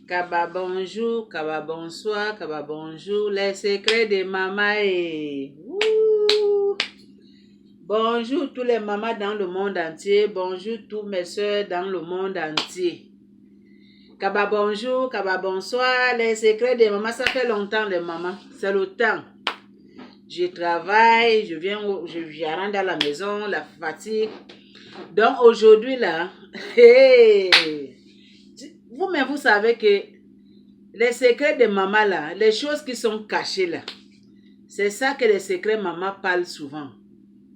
Kaba bonjour, kaba bonsoir, kaba bonjour, les secrets de maman et... Bonjour tous les mamans dans le monde entier, bonjour tous mes soeurs dans le monde entier. Kaba bonjour, kaba bonsoir, les secrets de maman, ça fait longtemps les mamans, c'est le temps. Je travaille, je rentre dans la maison, la fatigue. Donc aujourd'hui là, vous-même vous savez que les secrets de maman là, les choses qui sont cachées là, c'est ça que les secrets maman parlent souvent.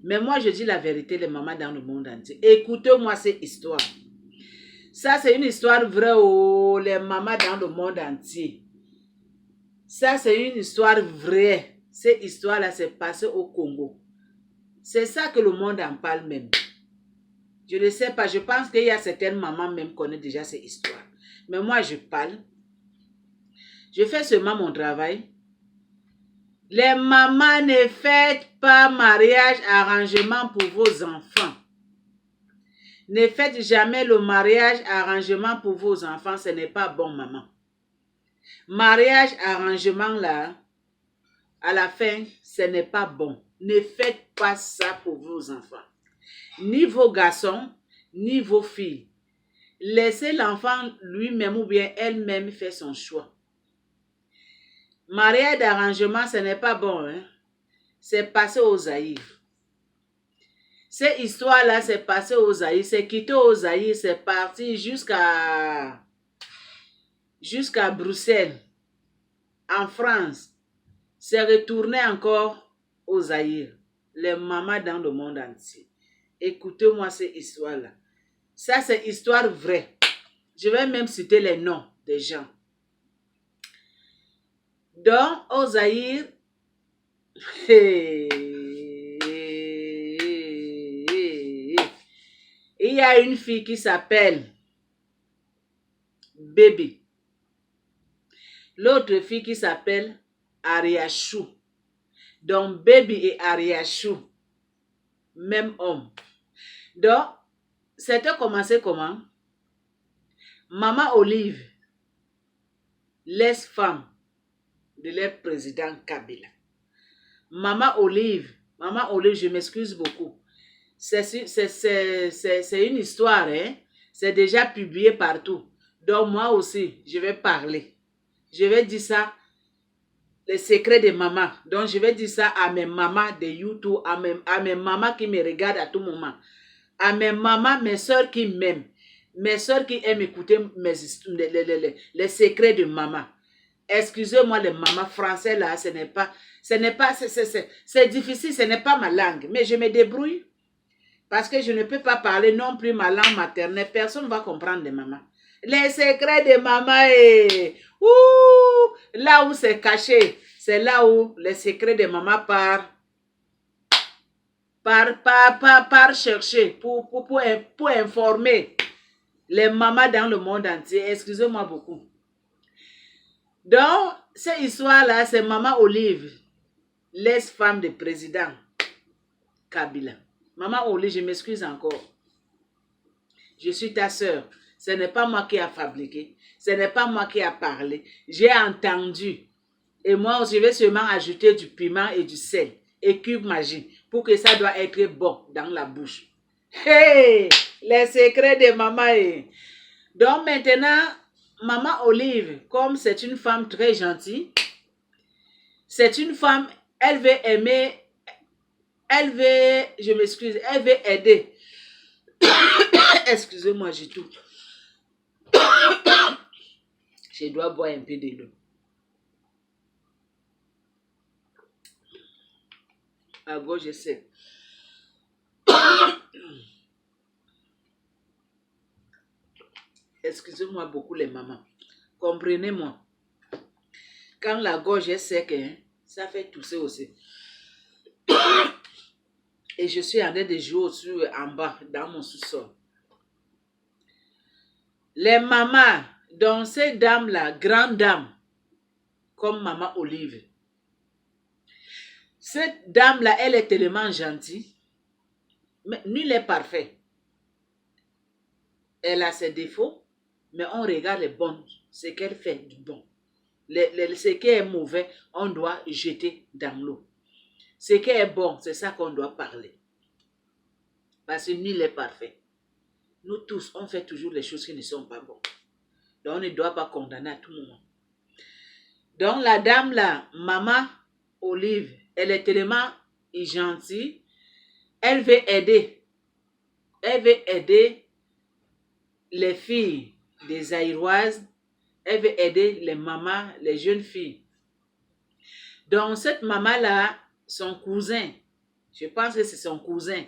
Mais moi je dis la vérité les mamans dans le monde entier. Écoutez-moi cette histoire. Ça c'est une histoire vraie aux les mamans dans le monde entier. Ça c'est une histoire vraie. Cette histoire là s'est passée au Congo. C'est ça que le monde en parle même. Je ne sais pas, je pense qu'il y a certaines mamans même qui connaissent déjà cette histoire. Mais moi je parle. Je fais seulement mon travail. Les mamans ne faites pas mariage arrangement pour vos enfants. Ne faites jamais le mariage arrangement pour vos enfants. Ce n'est pas bon, maman. Mariage arrangement là, à la fin, ce n'est pas bon. Ne faites pas ça pour vos enfants. Ni vos garçons, ni vos filles. Laissez l'enfant lui-même ou bien elle-même faire son choix. Mariage d'arrangement, ce n'est pas bon. Hein? C'est passé aux Zaïre. Cette histoire-là, c'est passé aux Zaïre. C'est quitté aux Zaïre. C'est parti jusqu'à Bruxelles, en France. C'est retourné encore aux Zaïre. Les mamans dans le monde entier. Écoutez-moi cette histoire-là. Ça, c'est histoire vraie. Je vais même citer les noms des gens. Donc, aux Zaïre, il y a une fille qui s'appelle Baby. L'autre fille qui s'appelle Ariachou. Donc, Baby et Ariachou, même homme. Donc, c'était commencé comment? Maman Olive, l'ex-femme de leur président Kabila. Maman Olive, je m'excuse beaucoup. C'est une histoire, hein? C'est déjà publié partout. Donc moi aussi, je vais parler. Je vais dire ça, les secrets de maman. Donc je vais dire ça à mes mamans de YouTube, à mes mamans qui me regardent à tout moment. À mes mamans, mes soeurs qui m'aiment. Mes soeurs qui aiment écouter les secrets de maman. Excusez-moi les mamans français là, c'est difficile, ce n'est pas ma langue. Mais je me débrouille. Parce que je ne peux pas parler non plus ma langue maternelle. Personne ne va comprendre les mamans. Les secrets de maman, là où c'est caché, c'est là où les secrets de maman par chercher pour informer les mamans dans le monde entier. Excusez-moi beaucoup. Donc, cette histoire-là, c'est maman Olive, l'ex-femme du président Kabila. Maman Olive, je m'excuse encore. Je suis ta soeur. Ce n'est pas moi qui a fabriqué. Ce n'est pas moi qui a parlé. J'ai entendu. Et moi, je vais seulement ajouter du piment et du sel et cube magique pour que ça doit être bon dans la bouche. Hey! Les secrets de maman. Donc maintenant, maman Olive, comme c'est une femme très gentille, c'est une femme, elle veut aimer, elle veut, je m'excuse, elle veut aider. Excusez-moi, j'ai tout. Je dois boire un peu de l'eau. À gauche, je sais. Excusez-moi beaucoup les mamans. Comprenez-moi. Quand la gorge est sec, hein, ça fait tousser aussi. Et je suis en train de jouer aussi en bas, dans mon sous-sol. Les mamans, donc ces dames-là, grandes dames, comme maman Olive. Cette dame-là, elle est tellement gentille, mais nul n'est parfait. Elle a ses défauts, Mais on regarde les bonnes, ce qu'elle fait du bon. Ce qui est mauvais, on doit jeter dans l'eau. Ce qui est bon, c'est ça qu'on doit parler. Parce que nul n'est parfait. Nous tous, on fait toujours les choses qui ne sont pas bonnes. Donc, on ne doit pas condamner à tout moment. Donc, la dame là, Maman Olive, elle est tellement gentille. Elle veut aider. Elle veut aider les filles des Aïroises. Elle veut aider les mamans, les jeunes filles. Donc, cette maman-là, son cousin, je pense que c'est son cousin.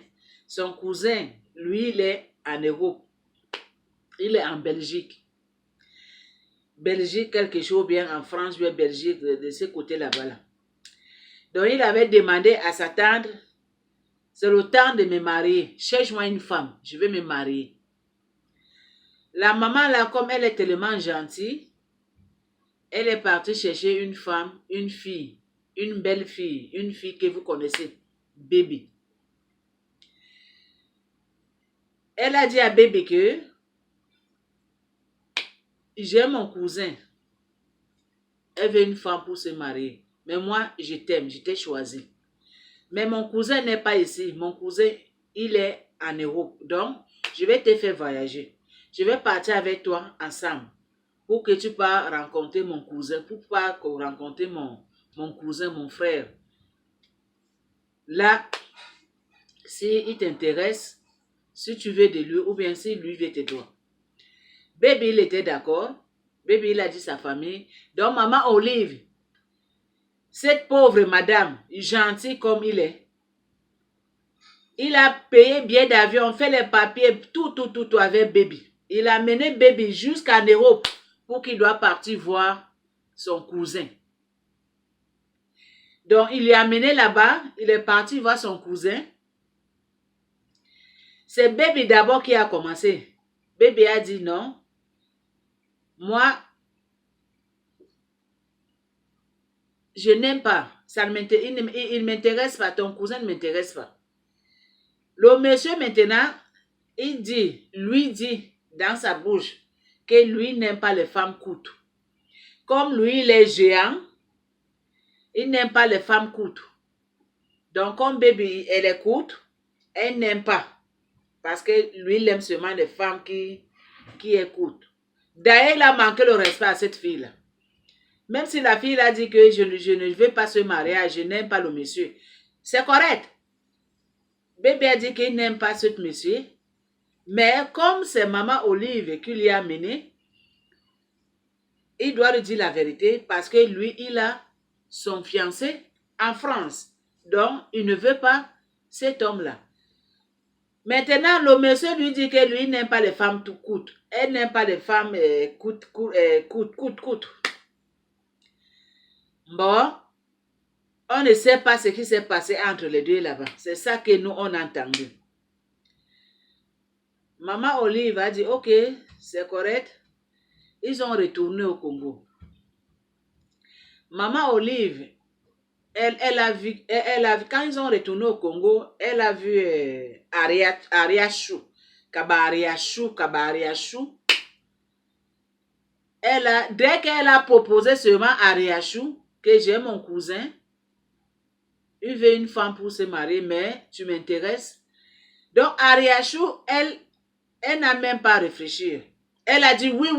Son cousin, lui, il est en Europe. Il est en Belgique. Belgique, quelque chose bien en France, ou Belgique, de ce côté là-bas. Là. Donc, il avait demandé à sa tante, c'est le temps de me marier. Cherche-moi une femme, je vais me marier. La maman, là, comme elle est tellement gentille, elle est partie chercher une femme, une fille, une belle fille, une fille que vous connaissez, Baby. Elle a dit à Baby que j'ai mon cousin. Elle veut une femme pour se marier. Mais moi, je t'aime, je t'ai choisi. Mais mon cousin n'est pas ici. Mon cousin, il est en Europe. Donc, je vais te faire voyager. Je vais partir avec toi ensemble pour que tu puisses rencontrer mon cousin, pour pas rencontrer mon cousin, mon frère. Là, s'il t'intéresse, si tu veux de lui, ou bien si lui veut de toi. Baby, il était d'accord. Baby, il a dit sa famille. Donc, Maman Olive, cette pauvre madame, gentille comme il est, il a payé billet d'avion, fait les papiers, tout avec Baby. Il a mené Baby jusqu'en Europe pour qu'il doit partir voir son cousin. Donc, il l'a amené là-bas, il est parti voir son cousin. C'est Baby d'abord qui a commencé. Baby a dit non. Moi, je n'aime pas. Il ne m'intéresse pas. Ton cousin ne m'intéresse pas. Le monsieur maintenant, lui dit dans sa bouche que lui n'aime pas les femmes courtes. Comme lui, il est géant, il n'aime pas les femmes courtes. Donc, comme Baby, elle est courte, elle n'aime pas. Parce que lui, il aime seulement les femmes qui est courte. D'ailleurs, il a manqué le respect à cette fille-là. Même si la fille a dit que je ne veux pas ce mariage, je n'aime pas le monsieur. C'est correct. Baby a dit qu'il n'aime pas ce monsieur. Mais comme c'est Maman Olive qui lui a amené, il doit lui dire la vérité parce que lui, il a son fiancé en France. Donc, il ne veut pas cet homme-là. Maintenant, le monsieur lui dit que lui n'aime pas les femmes tout courtes. Elle n'aime pas les femmes courtes. Bon, on ne sait pas ce qui s'est passé entre les deux là-bas. C'est ça que nous, on a entendu. Maman Olive a dit, ok, c'est correct. Ils ont retourné au Congo. Maman Olive, elle a vu, quand ils ont retourné au Congo, elle a vu Ariachou. Kabariachou. Dès qu'elle a proposé seulement à Ariachou, que j'ai mon cousin, il veut une femme pour se marier, mais tu m'intéresses. Donc, Ariachou, elle n'a même pas réfléchi. Elle a dit oui.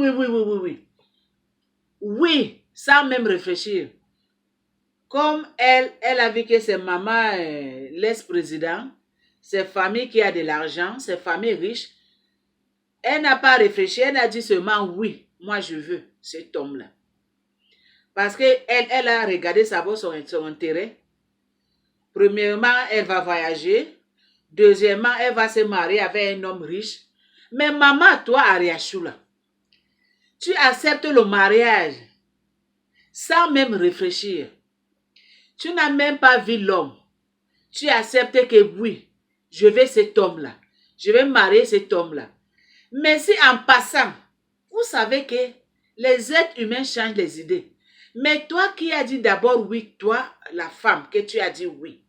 Oui, sans même réfléchir. Comme elle a vu que c'est maman, l'ex-président, c'est famille qui a de l'argent, c'est famille riche, elle n'a pas réfléchi, elle a dit seulement oui, moi je veux cet homme-là. Parce qu'elle a regardé savoir son intérêt. Premièrement, elle va voyager. Deuxièmement, elle va se marier avec un homme riche. Mais maman, toi, Ariachou, là, tu acceptes le mariage sans même réfléchir. Tu n'as même pas vu l'homme. Tu acceptes que oui, je veux cet homme-là. Je vais marier cet homme-là. Mais si en passant, vous savez que les êtres humains changent les idées. Mais toi qui as dit d'abord oui, toi, la femme, que tu as dit oui.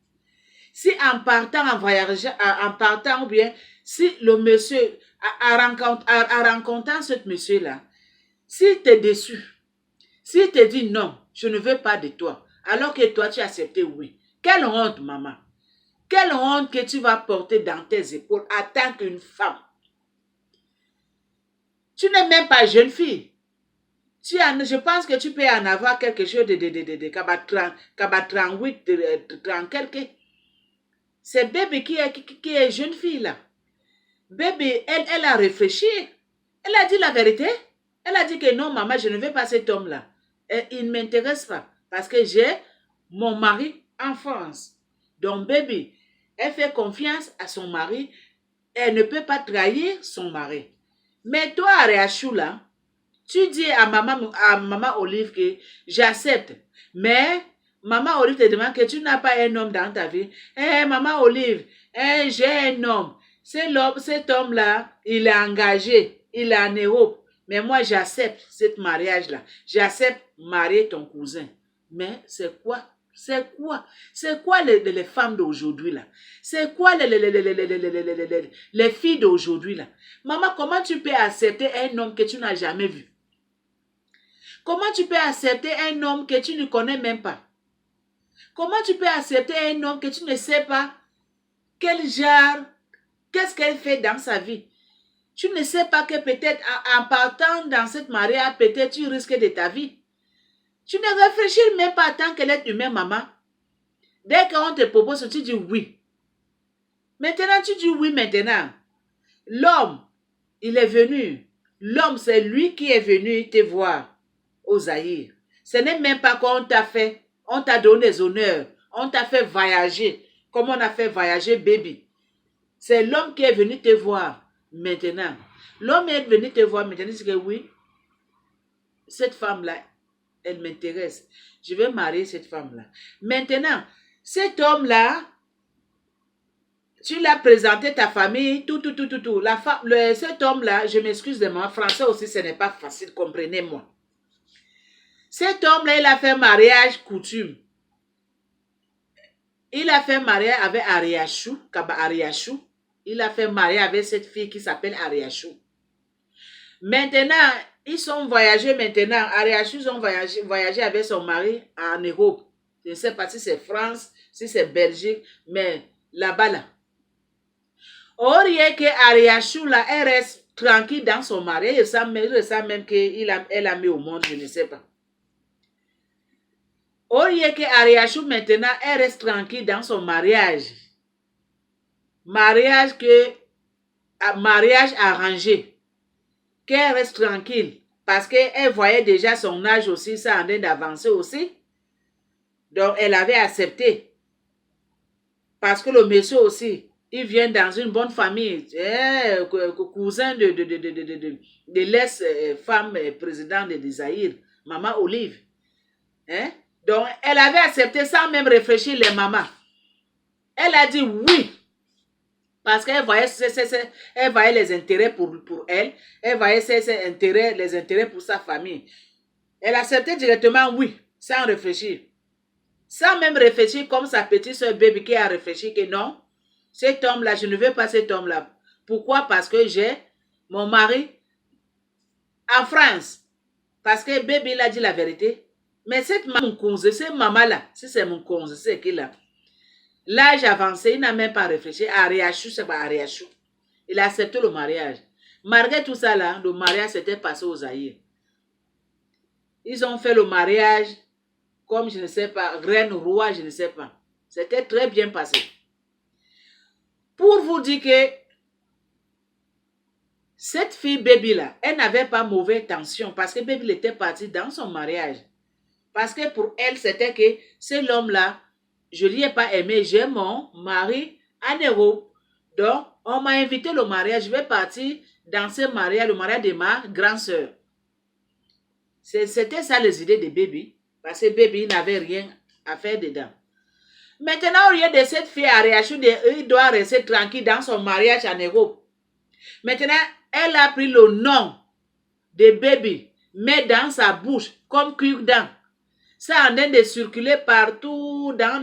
Si en partant, en voyageant, en partant ou bien, si le monsieur à rencontrant ce monsieur-là, s'il t'est déçu, s'il te dit non, je ne veux pas de toi, alors que toi tu as accepté oui, quelle honte, maman. Quelle honte que tu vas porter dans tes épaules en tant qu'une femme. Tu n'es même pas jeune fille. Je pense que tu peux en avoir quelque chose de 38, 30 quelque. C'est bébé qui est jeune fille là. Bébé, elle a réfléchi. Elle a dit la vérité. Elle a dit que non, maman, je ne veux pas cet homme-là. Il ne m'intéresse pas parce que j'ai mon mari en France. Donc, bébé, elle fait confiance à son mari. Elle ne peut pas trahir son mari. Mais toi, Aréachou, là, tu dis à maman Olive que j'accepte. Mais maman Olive te demande que tu n'as pas un homme dans ta vie. Maman Olive, j'ai un homme. Cet homme-là, il est engagé. Il est en Europe. Mais moi, j'accepte ce mariage-là. J'accepte marier ton cousin. Mais c'est quoi? C'est quoi? C'est quoi les femmes d'aujourd'hui là? C'est quoi les filles d'aujourd'hui là? Maman, comment tu peux accepter un homme que tu n'as jamais vu? Comment tu peux accepter un homme que tu ne connais même pas? Comment tu peux accepter un homme que tu ne sais pas quel genre, qu'est-ce qu'elle fait dans sa vie? Tu ne sais pas que peut-être en partant dans cette mariage, peut-être tu risques de ta vie. Tu ne réfléchis même pas en tant que l'être humain, maman. Dès qu'on te propose, tu dis oui. Maintenant, tu dis oui maintenant. L'homme, il est venu. L'homme, c'est lui qui est venu te voir au Zaïre. Ce n'est même pas qu'on t'a fait. On t'a donné des honneurs. On t'a fait voyager. Comme on a fait voyager bébé. C'est l'homme qui est venu te voir maintenant. L'homme est venu te voir maintenant. Il dit que oui, cette femme-là, elle m'intéresse. Je vais marier cette femme-là. Maintenant, cet homme-là, tu l'as présenté ta famille, tout. Cet homme-là, je m'excuse de moi, français aussi, ce n'est pas facile, comprenez-moi. Cet homme-là, il a fait mariage coutume. Il a fait mariage avec Aréachou, Kaba Aréachou. Il a fait mariage avec cette fille qui s'appelle Aréachou. Maintenant, ils sont voyagés maintenant. Aréachou, ils ont voyagé avec son mari en Europe. Je ne sais pas si c'est France, si c'est Belgique, mais là-bas, là. Or, il y a que Aréachou, là, elle reste tranquille dans son mariage. Elle sent même qu'elle a mis au monde, je ne sais pas. Or, il y a que Aréachou, maintenant, elle reste tranquille dans son mariage. Mariage arrangé. Qu'elle reste tranquille. Parce qu'elle voyait déjà son âge aussi, ça en train d'avancer aussi. Donc, elle avait accepté. Parce que le monsieur aussi, il vient dans une bonne famille. Cousin de l'ex-femme présidente de Zaïre, maman Olive. Donc, elle avait accepté sans même réfléchir les mamans. Elle a dit oui. Parce qu'elle voyait, elle voyait les intérêts pour elle. Elle voyait les intérêts pour sa famille. Elle acceptait directement oui, sans réfléchir. Sans même réfléchir comme sa petite soeur bébé qui a réfléchi que non, cet homme-là, je ne veux pas cet homme-là. Pourquoi? Parce que j'ai mon mari en France. Parce que bébé, il a dit la vérité. Mais cette maman-là, si c'est mon conseil, c'est qu'il a. L'âge avancé, il n'a même pas réfléchi. Aréachou, c'est pas Aréachou. Il a accepté le mariage. Malgré tout ça, là, le mariage s'était passé aux Zaïre. Ils ont fait le mariage comme, je ne sais pas, reine ou roi, je ne sais pas. C'était très bien passé. Pour vous dire que cette fille Baby là, elle n'avait pas mauvaise tension parce que Baby était parti dans son mariage. Parce que pour elle, c'était que c'est l'homme-là, je ne l'ai pas aimé, j'ai mon mari en Europe. Donc, on m'a invité au mariage, je vais partir dans ce mariage, le mariage de ma grande soeur. C'était ça les idées de Baby, parce que Baby n'avait rien à faire dedans. Maintenant, au lieu de cette fille à réagir, il doit rester tranquille dans son mariage en Europe. Maintenant, elle a pris le nom de Baby, met dans sa bouche comme cure-dent. Ça en train de circuler partout dans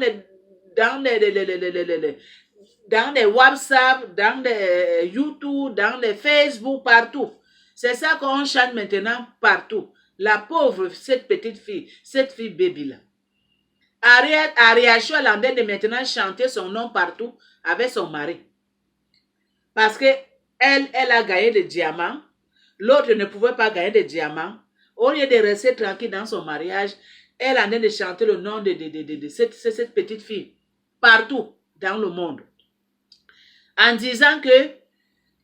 dans les WhatsApp, dans les YouTube, dans les Facebook, partout. C'est ça qu'on chante maintenant partout. La pauvre, cette petite fille, cette fille baby-là. Aria Chou, elle est en train de maintenant chanter son nom partout avec son mari. Parce que elle a gagné des diamants. L'autre ne pouvait pas gagner des diamants. Au lieu de rester tranquille dans son mariage, elle est en train de chanter le nom de cette petite fille partout dans le monde. En disant que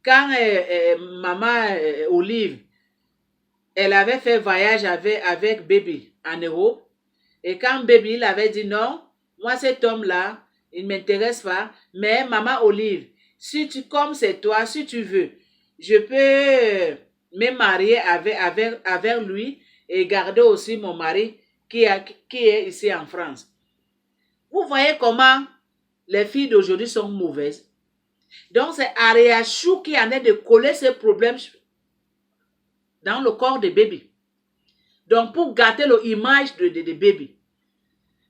quand maman Olive, elle avait fait voyage avec Baby en Europe, et quand Baby il avait dit non, moi cet homme-là, il ne m'intéresse pas, mais maman Olive, si tu, comme c'est toi, si tu veux, je peux me marier avec lui et garder aussi mon mari qui est ici en France. Vous voyez comment les filles d'aujourd'hui sont mauvaises. Donc c'est Aria Chou qui en est de coller ces problèmes dans le corps de Baby. Donc pour gâter l'image de Baby.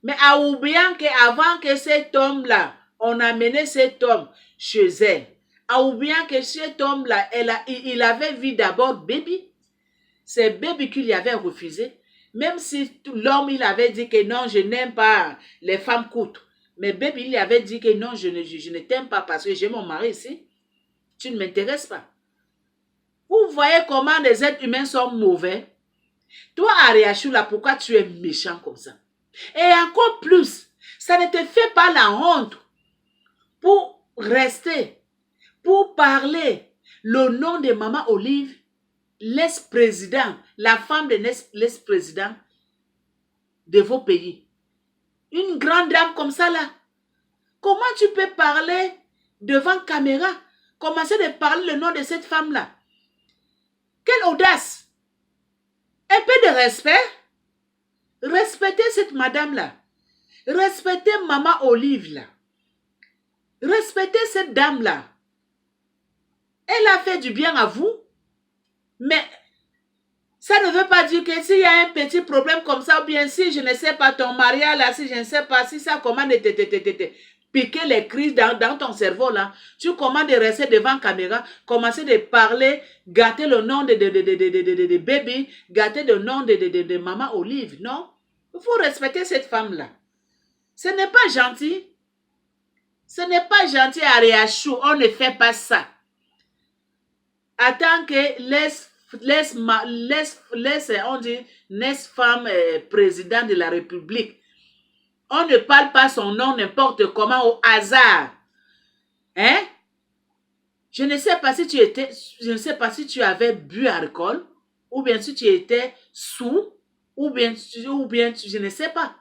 Mais en oubliant qu'avant que cet homme-là, on a mené cet homme chez elle, en oubliant que cet homme-là, il avait vu d'abord Baby. C'est Baby qui lui avait refusé. Même si l'homme, il avait dit que non, je n'aime pas les femmes courtes. Mais Baby, il lui avait dit que non, je ne t'aime pas parce que j'ai mon mari ici. Tu ne m'intéresses pas. Vous voyez comment les êtres humains sont mauvais. Toi, Aria Chou, là, pourquoi tu es méchant comme ça? Et encore plus, ça ne te fait pas la honte pour rester, pour parler le nom de maman Olive, l'ex-président, la femme de l'ex-président de vos pays. Une grande dame comme ça là. Comment tu peux parler devant caméra? Commencer de parler le nom de cette femme là. Quelle audace! Un peu de respect. Respectez cette madame là. Respectez maman Olive là. Respectez cette dame là. Elle a fait du bien à vous. Mais ça ne veut pas dire que s'il y a un petit problème comme ça, ou bien si je ne sais pas ton mariage là, si je ne sais pas, si ça commence de te piquer les crises dans ton cerveau là, tu commences de rester devant la caméra, commencer de parler, gâter le nom de bébé, gâter le nom de maman Olive, non? Il faut respecter cette femme là. Ce n'est pas gentil. Ce n'est pas gentil à Aria Chou, on ne fait pas ça. Attends que on dit, femme président de la République. On ne parle pas son nom n'importe comment au hasard. Hein? Je ne sais pas si tu avais bu alcool, ou bien si tu étais sous, ou bien je ne sais pas.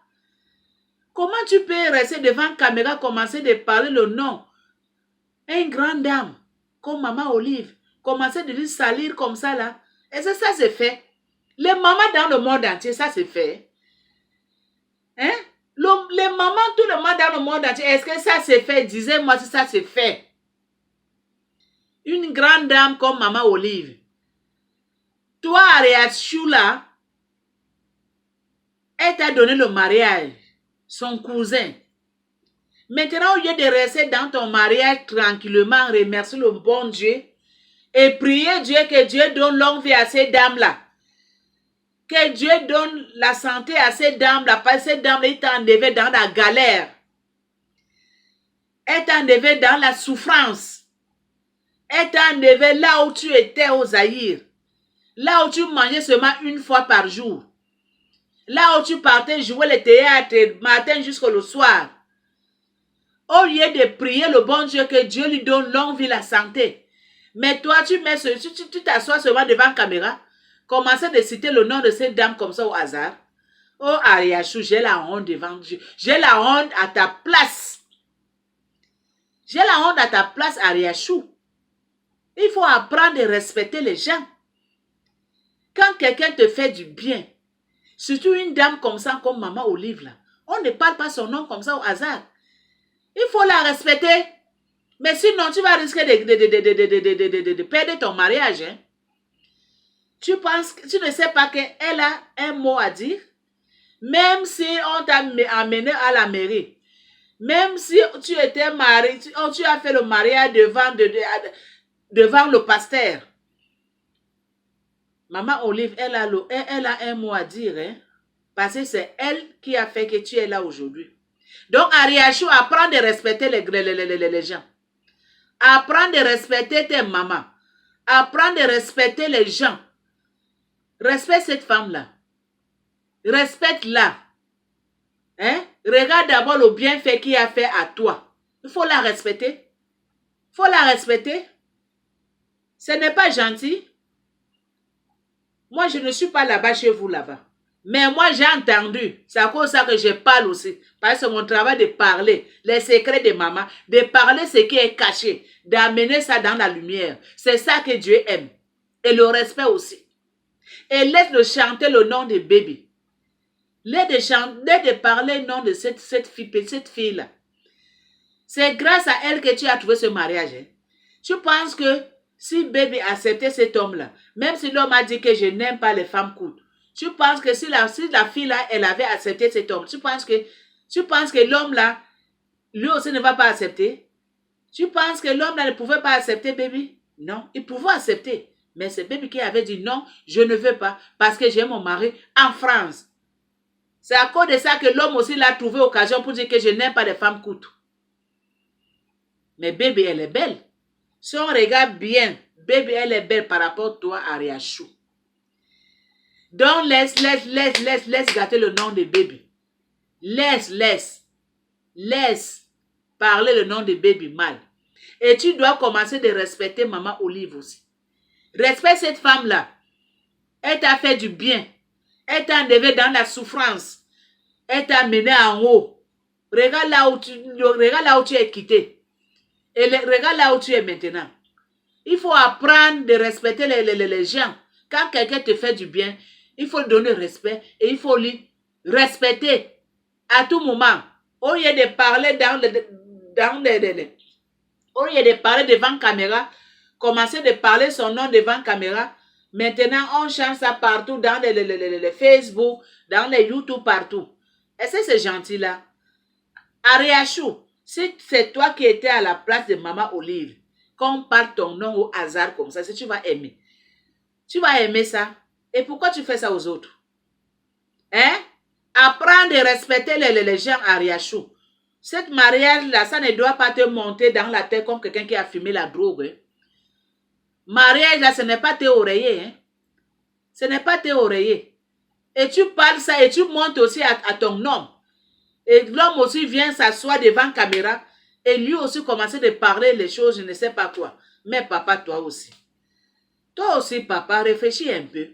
Comment tu peux rester devant la caméra, commencer de parler le nom? Une grande dame, comme maman Olive, commencer de lui salir comme ça là. Et ça c'est fait. Les mamans dans le monde entier, ça c'est fait. Hein? Les mamans, tout le monde dans le monde entier, est-ce que ça c'est fait? Disez-moi si ça c'est fait. Une grande dame comme maman Olive. Toi, Aria Chou là, elle t'a donné le mariage. Son cousin. Maintenant, au lieu de rester dans ton mariage tranquillement, remercier le bon Dieu et prier Dieu que Dieu donne longue vie à ces dames-là. Que Dieu donne la santé à ces dames-là, parce que ces dames-là, ils t'ont enlevé dans la galère. Elles t'ont enlevé dans la souffrance. Elles t'ont enlevé là où tu étais au Zaïre. Là où tu mangeais seulement une fois par jour. Là où tu partais jouer le théâtre matin jusqu'au soir. Au lieu de prier le bon Dieu que Dieu lui donne longue vie, la santé. Mais toi, tu t'assois seulement devant la caméra, commencer de citer le nom de cette dame comme ça au hasard. Oh, Aria Chou, j'ai la honte devant Dieu. J'ai la honte à ta place. J'ai la honte à ta place, Aria Chou. Il faut apprendre à respecter les gens. Quand quelqu'un te fait du bien, surtout une dame comme ça, comme maman Olive là, on ne parle pas son nom comme ça au hasard. Il faut la respecter. Mais sinon, tu vas risquer de perdre ton mariage. Hein? Tu ne sais pas qu'elle a un mot à dire. Même si on t'a amené à la mairie. Même si tu étais marié, tu as fait le mariage devant le pasteur. Maman Olive, elle a un mot à dire, hein, parce que c'est elle qui a fait que tu es là aujourd'hui. Donc, Ariachou, apprends de respecter les gens. Apprends de respecter tes mamans. Apprends de respecter les gens. Respecte cette femme-là. Respecte-la. Hein? Regarde d'abord le bienfait qu'il a fait à toi. Il faut la respecter. Il faut la respecter. Ce n'est pas gentil. Moi, je ne suis pas là-bas chez vous là-bas. Mais moi, j'ai entendu. C'est à cause de ça que je parle aussi. Parce que c'est mon travail de parler les secrets de maman, de parler ce qui est caché, d'amener ça dans la lumière. C'est ça que Dieu aime. Et le respect aussi. Et laisse de chanter le nom de bébé. Laisse de parler le nom de cette fille-là. C'est grâce à elle que tu as trouvé ce mariage. Hein. Tu penses que si bébé acceptait cet homme-là, même si l'homme a dit que je n'aime pas les femmes courtes, tu penses que si la fille-là, elle avait accepté cet homme, tu penses que l'homme-là, lui aussi ne va pas accepter? Tu penses que l'homme-là ne pouvait pas accepter bébé? Non, il pouvait accepter. Mais c'est bébé qui avait dit non, je ne veux pas, parce que j'ai mon mari en France. C'est à cause de ça que l'homme aussi l'a trouvé occasion pour dire que je n'aime pas les femmes courtes. Mais bébé, elle est belle. Si on regarde bien, bébé, elle est belle par rapport à toi, Ariachou. Donc, laisse gâter le nom de bébé. Laisse parler le nom de bébé mal. Et tu dois commencer de respecter maman Olive aussi. Respecte cette femme-là. Elle t'a fait du bien. Elle t'a enlevé dans la souffrance. Elle t'a mené en haut. Regarde là où tu es quitté. Et regarde là où tu es maintenant. Il faut apprendre de respecter les gens. Quand quelqu'un te fait du bien, il faut lui donner respect et il faut lui respecter à tout moment. Au lieu de parler au lieu de parler devant caméra, commencer de parler son nom devant caméra. Maintenant, on change ça partout dans les Facebook, dans les YouTube, partout. Est-ce que c'est gentil là? Ariachou, si c'est toi qui étais à la place de maman Olive, qu'on parle ton nom au hasard comme ça, si tu vas aimer. Tu vas aimer ça. Et pourquoi tu fais ça aux autres? Hein? Apprends de respecter les gens, Ariachou. Cette mariage-là, ça ne doit pas te monter dans la tête comme quelqu'un qui a fumé la drogue. Hein? Mariage-là, ce n'est pas tes oreillers. Hein? Ce n'est pas tes oreillers. Et tu parles ça et tu montes aussi à ton homme. Et l'homme aussi vient s'asseoir devant la caméra et lui aussi commencer de parler les choses, je ne sais pas quoi. Mais papa, toi aussi. Toi aussi, papa, réfléchis un peu.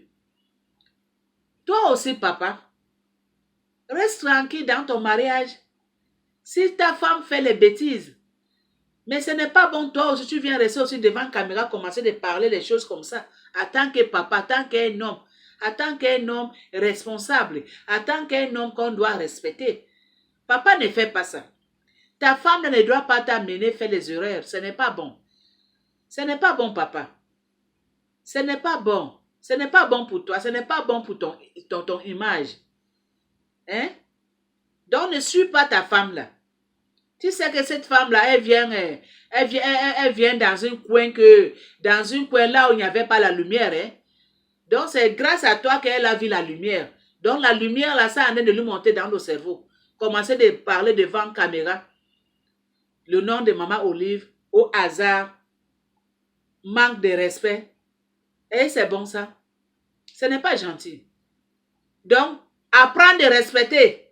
Toi aussi, papa, reste tranquille dans ton mariage. Si ta femme fait les bêtises, mais ce n'est pas bon, toi aussi, tu viens rester aussi devant la caméra, commencer de parler les choses comme ça. En tant que papa, en tant qu'un homme, en tant qu'un homme responsable, en tant qu'un homme qu'on doit respecter. Papa ne fait pas ça. Ta femme ne doit pas t'amener faire les erreurs. Ce n'est pas bon. Ce n'est pas bon, papa. Ce n'est pas bon. Ce n'est pas bon pour toi. Ce n'est pas bon pour ton image. Hein? Donc, ne suis pas ta femme là. Tu sais que cette femme-là, elle vient dans un coin là où il n'y avait pas la lumière. Hein? Donc, c'est grâce à toi qu'elle a vu la lumière. Donc, la lumière là, ça en est de lui monter dans le cerveau. Commencer de parler devant la caméra. Le nom de maman Olive, au hasard, manque de respect. Et c'est bon ça. Ce n'est pas gentil. Donc, apprends de respecter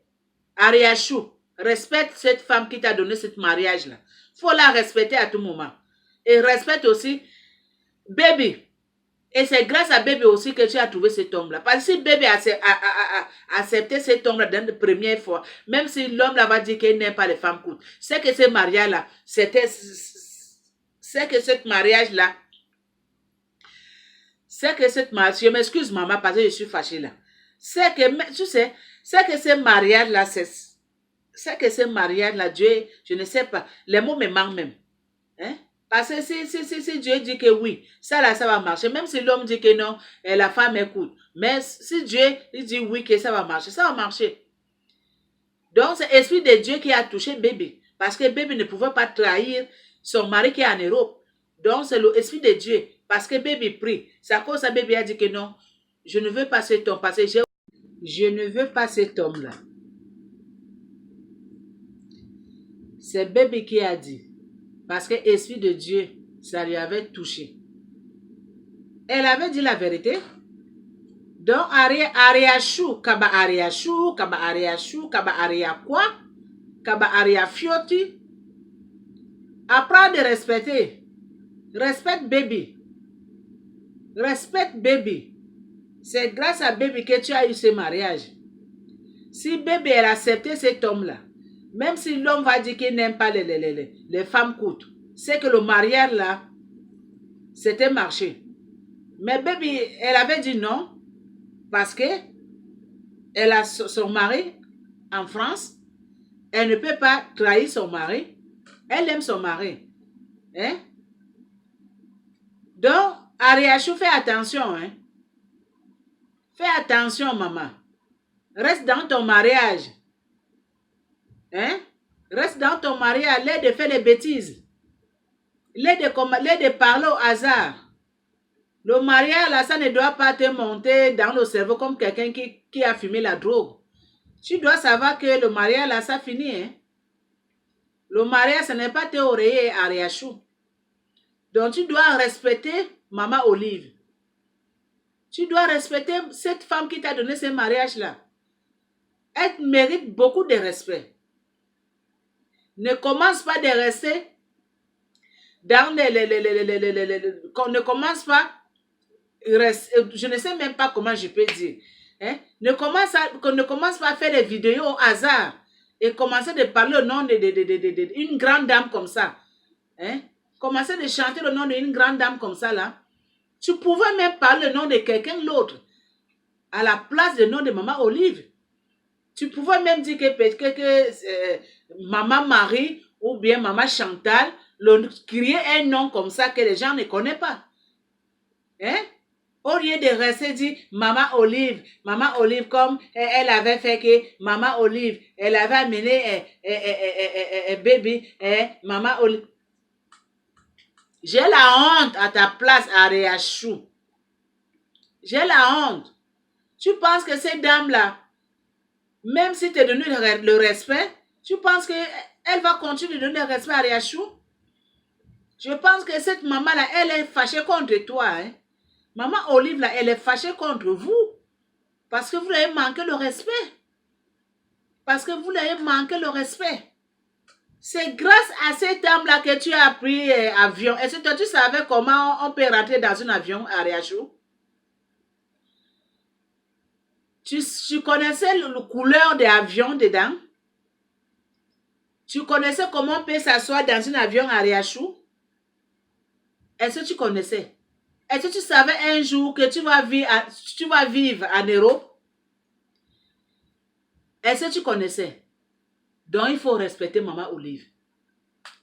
Ariachou. Respecte cette femme qui t'a donné ce mariage-là. Il faut la respecter à tout moment. Et respecte aussi bébé. Et c'est grâce à bébé aussi que tu as trouvé cet homme-là. Parce que si bébé a accepté cet homme-là dans la première fois, même si l'homme-là va dire qu'il n'aime pas les femmes courtes, c'est que ce mariage-là, c'est que ce mariage-là, je m'excuse maman parce que je suis fâchée là. C'est que, tu sais, c'est que ce mariage-là, c'est que ce mariage-là, Dieu, je ne sais pas, les mots me manquent même. Hein? Parce que si Dieu dit que oui, ça là, ça va marcher. Même si l'homme dit que non, la femme écoute. Mais si Dieu dit oui, que ça va marcher, ça va marcher. Donc, c'est l'Esprit de Dieu qui a touché bébé. Parce que bébé ne pouvait pas trahir son mari qui est en Europe. Donc, c'est l'esprit de Dieu. Parce que bébé prie. C'est à cause de ça, bébé a dit que non, je ne veux pas cet homme. Parce que je ne veux pas cet homme-là. C'est bébé qui a dit. Parce que l'esprit de Dieu, ça lui avait touché. Elle avait dit la vérité. Donc, Ariachou, Kaba Ariachou, Kaba Ariachou, Kaba Ariakwa, Kaba Ariafioti. Apprends de respecter. Respecte baby. Respecte baby. C'est grâce à baby que tu as eu ce mariage. Si bébé elle a accepté cet homme-là, même si l'homme va dire qu'il n'aime pas les femmes courtes, c'est que le mariage là, c'était marché. Mais baby, elle avait dit non, parce que elle a son mari en France, elle ne peut pas trahir son mari, elle aime son mari. Hein? Donc, Ariachou, fais attention. Hein? Fais attention, maman. Reste dans ton mariage. Hein? Reste dans ton mariage. L'aide de faire les bêtises. L'aide de parler au hasard. Le mariage, là, ça ne doit pas te monter dans le cerveau comme quelqu'un qui a fumé la drogue. Tu dois savoir que le mariage, là, ça finit. Hein? Le mariage, ce n'est pas tes oreillers à Ariachou. Donc, tu dois respecter Maman Olive. Tu dois respecter cette femme qui t'a donné ce mariage-là. Elle mérite beaucoup de respect. Ne commence pas de rester dans ne commence pas, je ne sais même pas comment je peux dire. Hein? Ne commence pas à faire des vidéos au hasard et commencer de parler au nom d'une grande dame comme ça. Hein? Commencer de chanter le nom d'une grande dame comme ça là. Tu pouvais même parler le nom de quelqu'un d'autre à la place du nom de Maman Olive. Tu pouvais même dire que Maman Marie ou bien Maman Chantal, crier un nom comme ça que les gens ne connaissent pas. Hein? Au lieu de rester dire Maman Olive comme elle avait fait que Maman Olive, elle avait amené bébé, Maman Olive. J'ai la honte à ta place à Ariachou. J'ai la honte. Tu penses que cette dame-là, même si tu as donné le respect, tu penses qu'elle va continuer de donner le respect à Ariachou? Je pense que cette maman-là, elle est fâchée contre toi. Hein? Maman Olive, là, elle est fâchée contre vous. Parce que vous lui avez manqué le respect. Parce que vous lui avez manqué le respect. C'est grâce à cette dame-là que tu as pris avion. Est-ce que toi, tu savais comment on peut rentrer dans un avion à Ariachou? Tu connaissais la couleur des avions dedans? Tu connaissais comment on peut s'asseoir dans un avion à Ariachou? Est-ce que tu connaissais? Est-ce que tu savais un jour que tu vas vivre en Europe? Est-ce que tu connaissais? Donc, il faut respecter Maman Olive.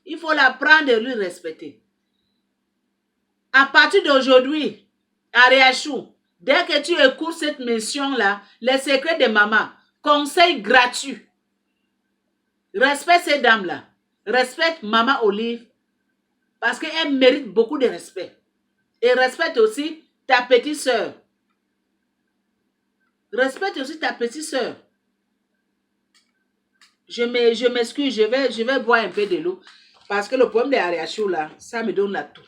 Il faut l'apprendre et lui respecter. À partir d'aujourd'hui, Ariachou, dès que tu écoutes cette mission-là, les secrets de maman, conseil gratuit. Respecte ces dames-là. Respecte Maman Olive parce qu'elle mérite beaucoup de respect. Et respecte aussi ta petite soeur. Respecte aussi ta petite soeur. Je m'excuse, je vais boire un peu de l'eau. Parce que le problème de Ariachou, là, ça me donne la toux.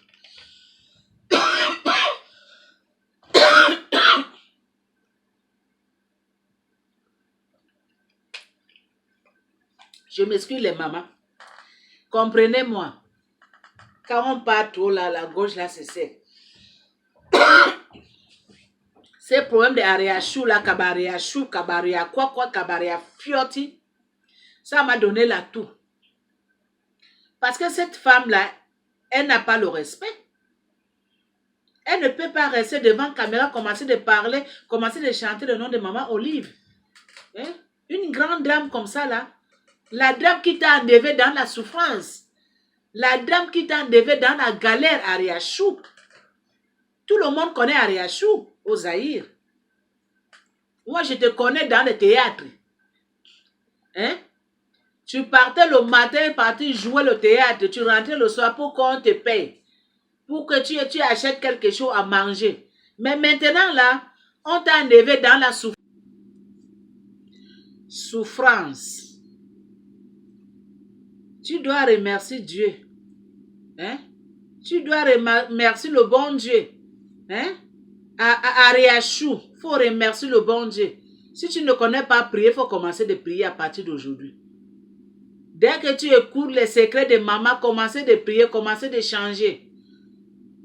Je m'excuse les mamans. Comprenez-moi. Quand on part trop là, la gauche là, c'est sec. Ces problèmes de Ariachou là, Kabariachou, Kabaria quoi, Kabaria Fioti, ça m'a donné la toux. Parce que cette femme-là, elle n'a pas le respect. Elle ne peut pas rester devant la caméra, commencer de parler, commencer de chanter le nom de Maman Olive. Hein? Une grande dame comme ça là, la dame qui t'a enlevé dans la souffrance, la dame qui t'a enlevé dans la galère à Ariachou. Tout le monde connaît Ariachou au Zaïre. Moi, je te connais dans le théâtre. Hein? Tu partais le matin, partir jouer le théâtre, tu rentrais le soir pour qu'on te paye, pour que tu achètes quelque chose à manger. Mais maintenant là, on t'a enlevé dans la souffrance. Tu dois remercier Dieu. Hein? Tu dois remercier le bon Dieu. Hein? À Riachou, il faut remercier le bon Dieu. Si tu ne connais pas prier, il faut commencer de prier à partir d'aujourd'hui. Dès que tu écoutes les secrets de maman, commencez de prier, commencez de changer.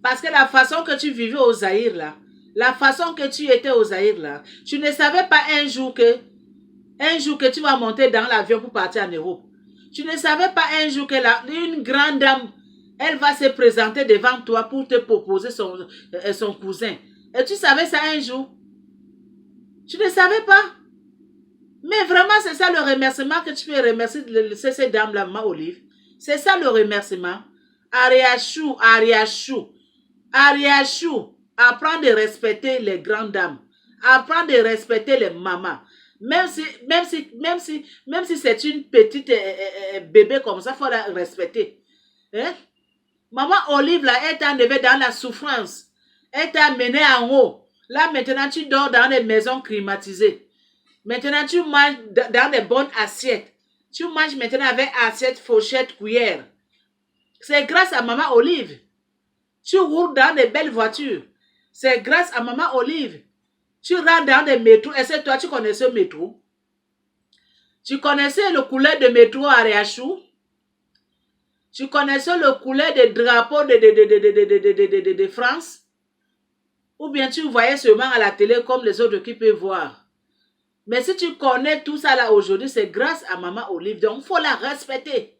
Parce que la façon que tu vivais au Zaïre là, la façon que tu étais au Zaïre là, tu ne savais pas un jour que tu vas monter dans l'avion pour partir en Europe. Tu ne savais pas un jour que une grande dame, elle va se présenter devant toi pour te proposer son cousin. Et tu savais ça un jour? Tu ne savais pas? Mais vraiment, c'est ça le remerciement que tu peux remercier ces dames-là, ma Olive. C'est ça le remerciement. Ariachou, apprends de respecter les grandes dames. Apprends de respecter les mamans. Même si c'est une petite bébé comme ça, il faut la respecter. Hein? Maman Olive, là, elle t'a enlevé dans la souffrance. Elle t'a amené en haut. Là, maintenant, tu dors dans des maisons climatisées. Maintenant, tu manges dans des bonnes assiettes. Tu manges maintenant avec assiette, fourchette, cuillère. C'est grâce à Maman Olive. Tu roules dans des belles voitures. C'est grâce à Maman Olive. Tu rentres dans des métros. Est-ce que toi, tu connaissais le métro? Tu connaissais le couleur de métro à Riachou? Tu connaissais le couleur des drapeaux de France? Ou bien tu voyais seulement à la télé comme les autres qui peuvent voir? Mais si tu connais tout ça là aujourd'hui, c'est grâce à Maman Olive. Donc, il faut la respecter.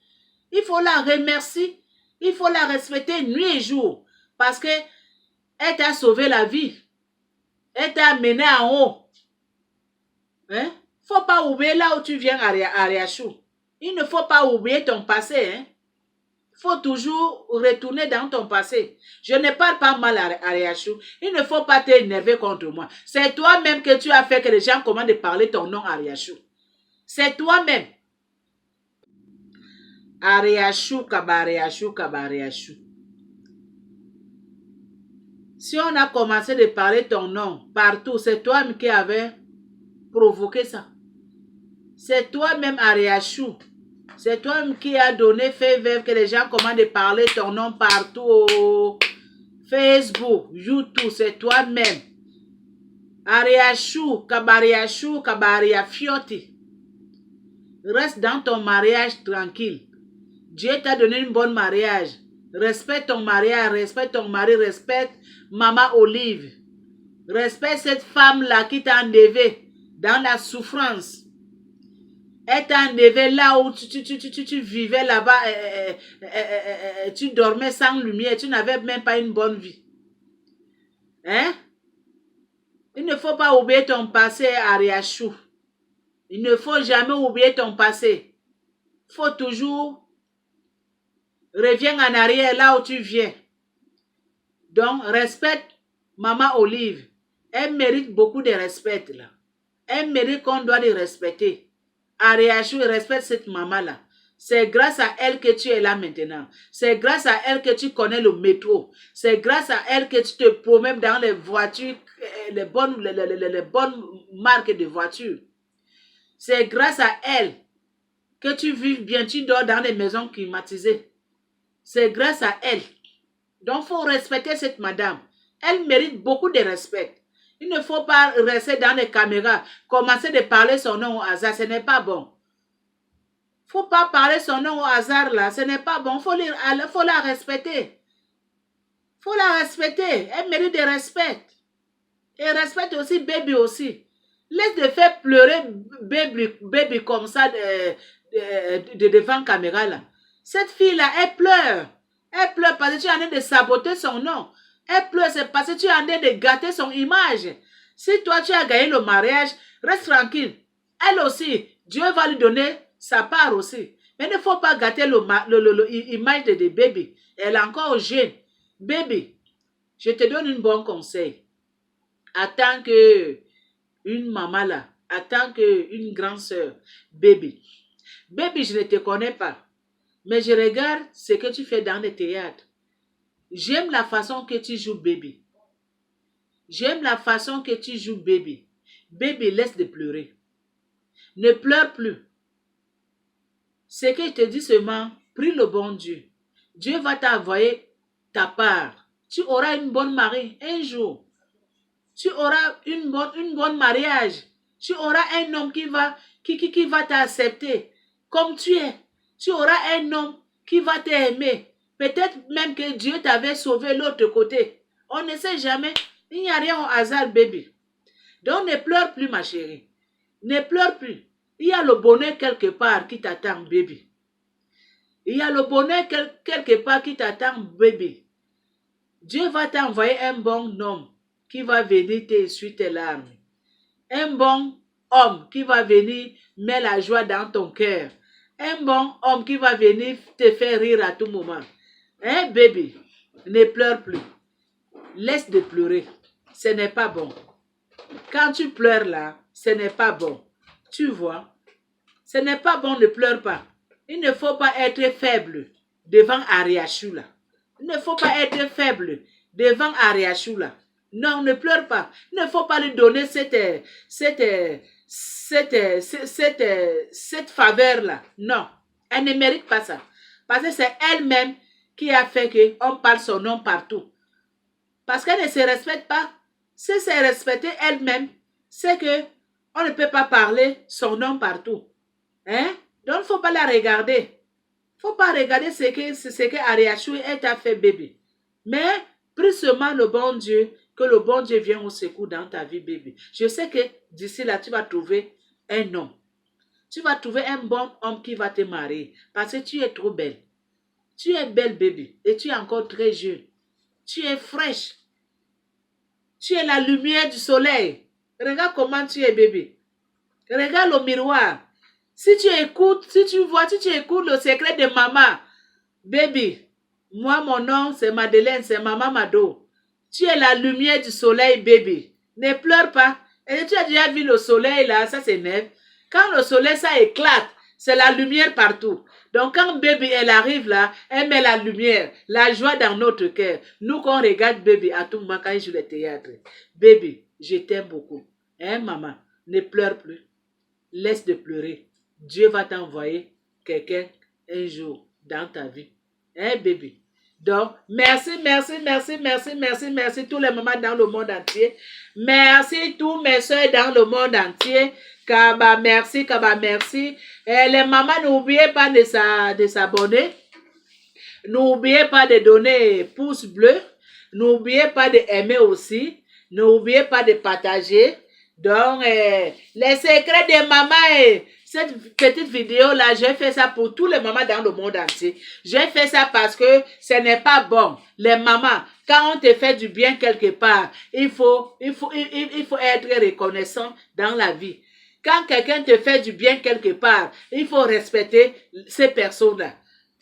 Il faut la remercier. Il faut la respecter nuit et jour. Parce que elle t'a sauvé la vie. Elle t'a amené en haut. Hein? Faut pas oublier là où tu viens à Riachou. Il ne faut pas oublier ton passé. Hein? Faut toujours retourner dans ton passé. Je ne parle pas mal à Riachou. Il ne faut pas t'énerver contre moi. C'est toi-même que tu as fait que les gens commencent de parler ton nom à Riachou. C'est toi-même. Ariachou, Kabariachou, Kabariachou. Si on a commencé de parler ton nom partout, c'est toi qui avais provoqué ça. C'est toi-même, Ariachou. C'est toi qui a donné fait que les gens commencent de parler ton nom partout. Facebook, YouTube, c'est toi-même. Ariachou, Kabaria Fioti. Reste dans ton mariage tranquille. Dieu t'a donné un bon mariage. Respecte ton mariage, respecte ton mari, respecte Maman Olive. Respecte cette femme-là qui t'a enlevé dans la souffrance. Elle t'a enlevé là où tu vivais là-bas. Tu dormais sans lumière. Tu n'avais même pas une bonne vie. Hein? Il ne faut pas oublier ton passé, Ariachou. Il ne faut jamais oublier ton passé. Il faut toujours revenir en arrière là où tu viens. Donc, respecte Maman Olive. Elle mérite beaucoup de respect là. Elle mérite qu'on doit les respecter. Ariachou, respecte cette maman-là. C'est grâce à elle que tu es là maintenant. C'est grâce à elle que tu connais le métro. C'est grâce à elle que tu te promènes dans les voitures, les bonnes marques de voitures. C'est grâce à elle que tu vis bien, tu dors dans les maisons climatisées. C'est grâce à elle. Donc, il faut respecter cette madame. Elle mérite beaucoup de respect. Il ne faut pas rester dans les caméras, commencer de parler son nom au hasard, ce n'est pas bon. Il ne faut pas parler son nom au hasard là, ce n'est pas bon. Il faut la respecter. Il faut la respecter. Elle mérite de respect. Et respecte aussi baby aussi. Laisse de faire pleurer baby comme ça devant la caméra là. Cette fille là, elle pleure. Elle pleure parce que tu es en train de saboter son nom. Elle pleure, c'est parce que tu es en train de gâter son image. Si toi, tu as gagné le mariage, reste tranquille. Elle aussi, Dieu va lui donner sa part aussi. Mais il ne faut pas gâter l'image de bébé. Elle est encore jeune. Bébé, je te donne un bon conseil. En tant qu'une maman là, en tant qu'une grande soeur, bébé, Baby, je ne te connais pas. Mais je regarde ce que tu fais dans le théâtre. J'aime la façon que tu joues baby. J'aime la façon que tu joues baby. Baby, laisse de pleurer. Ne pleure plus. Ce que je te dis seulement, prie le bon Dieu. Dieu va t'envoyer ta part. Tu auras une bonne mariée un jour. Tu auras une bonne mariage. Tu auras un homme qui va t'accepter comme tu es. Tu auras un homme qui va t'aimer. Peut-être même que Dieu t'avait sauvé l'autre côté. On ne sait jamais. Il n'y a rien au hasard, baby. Donc ne pleure plus, ma chérie. Ne pleure plus. Il y a le bonheur quelque part qui t'attend, baby. Il y a le bonheur quelque part qui t'attend, baby. Dieu va t'envoyer un bon homme qui va venir t'essuyer tes larmes. Un bon homme qui va venir mettre la joie dans ton cœur. Un bon homme qui va venir te faire rire à tout moment. Hein, baby? Ne pleure plus. Laisse de pleurer. Ce n'est pas bon. Quand tu pleures là, ce n'est pas bon. Tu vois? Ce n'est pas bon, ne pleure pas. Il ne faut pas être faible devant Ariachula. Il ne faut pas être faible devant Ariachula. Non, ne pleure pas. Il ne faut pas lui donner cette faveur-là. Non, elle ne mérite pas ça. Parce que c'est elle-même qui a fait qu'on parle son nom partout. Parce qu'elle ne se respecte pas. Si c'est respecter elle-même, c'est que on ne peut pas parler son nom partout. Hein? Donc, il ne faut pas la regarder. Il ne faut pas regarder ce que Ariachou t'a fait, bébé. Mais, prie seulement le bon Dieu, que le bon Dieu vienne au secours dans ta vie, bébé. Je sais que d'ici là, tu vas trouver un homme. Tu vas trouver un bon homme qui va te marier. Parce que tu es trop belle. Tu es belle, bébé. Et tu es encore très jeune. Tu es fraîche. Tu es la lumière du soleil. Regarde comment tu es, bébé. Regarde le miroir. Si tu écoutes, si tu écoutes le secret de maman, baby, moi, mon nom, c'est Madeleine, c'est Maman Mado. Tu es la lumière du soleil, baby. Ne pleure pas. Et tu as déjà vu le soleil, là, ça s'énerve. Quand le soleil, ça éclate, c'est la lumière partout. Donc, quand baby, elle arrive là, elle met la lumière, la joie dans notre cœur. Nous, quand on regarde baby, à tout moment, quand il joue le théâtre, baby, je t'aime beaucoup. Hein, maman, ne pleure plus. Laisse de pleurer. Dieu va t'envoyer quelqu'un un jour dans ta vie. Hein, bébé? Donc, merci tous les mamans dans le monde entier. Merci tous mes soeurs dans le monde entier. Kaba, merci. Les mamans, n'oubliez pas de s'abonner. N'oubliez pas de donner pouce bleu. N'oubliez pas d'aimer aussi. N'oubliez pas de partager. Donc, les secrets des mamans, cette petite vidéo-là, j'ai fait ça pour tous les mamans dans le monde entier. J'ai fait ça parce que ce n'est pas bon. Les mamans, quand on te fait du bien quelque part, il faut être reconnaissant dans la vie. Quand quelqu'un te fait du bien quelque part, il faut respecter ces personnes-là.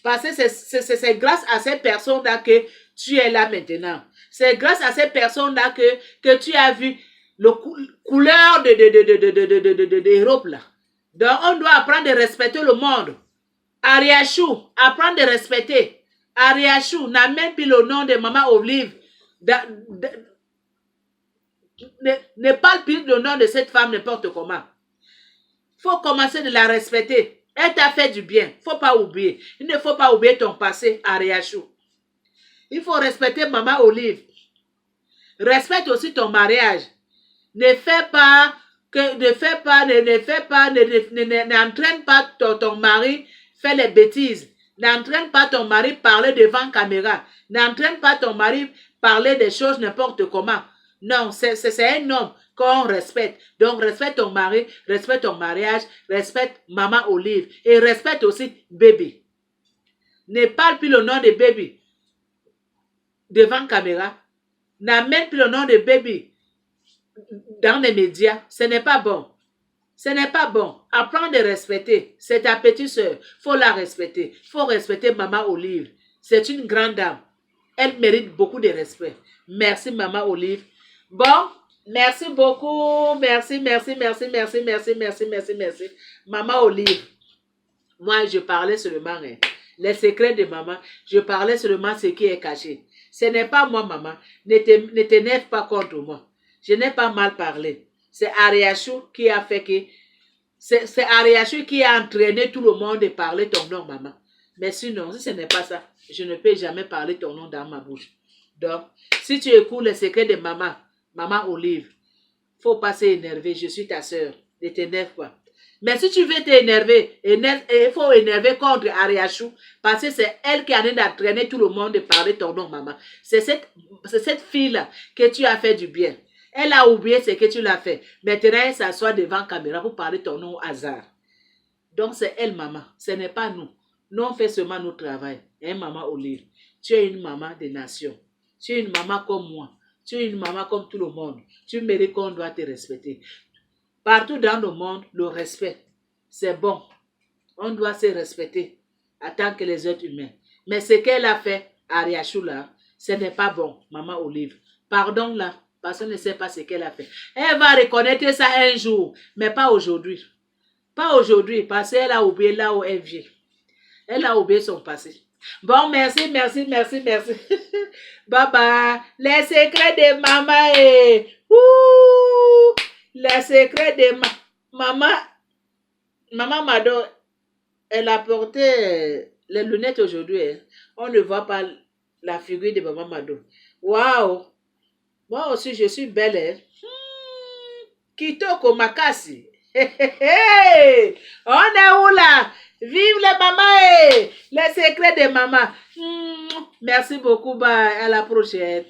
Parce que c'est grâce à ces personnes-là que tu es là maintenant. C'est grâce à ces personnes-là que tu as vu le couleur d'Europe là. Donc, on doit apprendre de respecter le monde. Ariachou, apprendre de respecter. Ariachou, n'amène plus le nom de Maman Olive. Ne parle plus le nom de cette femme n'importe comment. Il faut commencer de la respecter. Elle t'a fait du bien. Il ne faut pas oublier. Il ne faut pas oublier ton passé, Ariachou. Il faut respecter Maman Olive. Respecte aussi ton mariage. N'entraîne pas ton mari faire les bêtises. N'entraîne pas ton mari parler devant caméra. N'entraîne pas ton mari parler des choses n'importe comment. Non, c'est un homme qu'on respecte. Donc, respecte ton mari, respecte ton mariage, respecte Maman Olive et respecte aussi bébé. Ne parle plus le nom de bébé devant caméra. N'amène plus le nom de bébé dans les médias. Ce n'est pas bon. Ce n'est pas bon. Apprends de respecter. C'est ta petite soeur. Il faut la respecter. Il faut respecter Maman Olive. C'est une grande dame. Elle mérite beaucoup de respect. Merci Maman Olive. Bon, merci beaucoup. Merci. Maman Olive. Moi, je parlais seulement les secrets de maman. Je parlais seulement ce qui est caché. Ce n'est pas moi, maman. Ne t'énerve pas contre moi. Je n'ai pas mal parlé. C'est Ariachou qui a fait que... C'est Ariachou qui a entraîné tout le monde de parler ton nom, maman. Mais sinon, si ce n'est pas ça, je ne peux jamais parler ton nom dans ma bouche. Donc, si tu écoutes les secrets de maman, maman Olive, faut pas s'énerver, je suis ta soeur. Ne t'énerve pas. Mais si tu veux t'énerver, il faut énerver contre Ariachou, parce que c'est elle qui a d'entraîner tout le monde de parler ton nom, maman. C'est cette fille-là que tu as fait du bien. Elle a oublié ce que tu l'as fait. Maintenant, elle s'assoit devant la caméra pour parler ton nom au hasard. Donc, c'est elle, maman. Ce n'est pas nous. Nous, on fait seulement notre travail. Hein, maman Olive? Tu es une maman des nations. Tu es une maman comme moi. Tu es une maman comme tout le monde. Tu mérites qu'on doit te respecter. Partout dans le monde, le respect, c'est bon. On doit se respecter en tant que les êtres humains. Mais ce qu'elle a fait à Ariachou là, ce n'est pas bon, maman Olive. Pardon là, parce qu'on ne sait pas ce qu'elle a fait. Elle va reconnaître ça un jour, mais pas aujourd'hui. Pas aujourd'hui, parce qu'elle a oublié là où elle vient. Elle a oublié son passé. Bon, merci. Bye bye. Les secrets de maman et... Ouh, les secrets de maman. Maman Mado, elle a porté les lunettes aujourd'hui. Hein. On ne voit pas la figure de maman Mado. Waouh. Moi aussi, je suis belle. Hein. Kitoko Makasi. On est où là? Vive les mamans et les secrets de maman. Merci beaucoup. Bye. À la prochaine.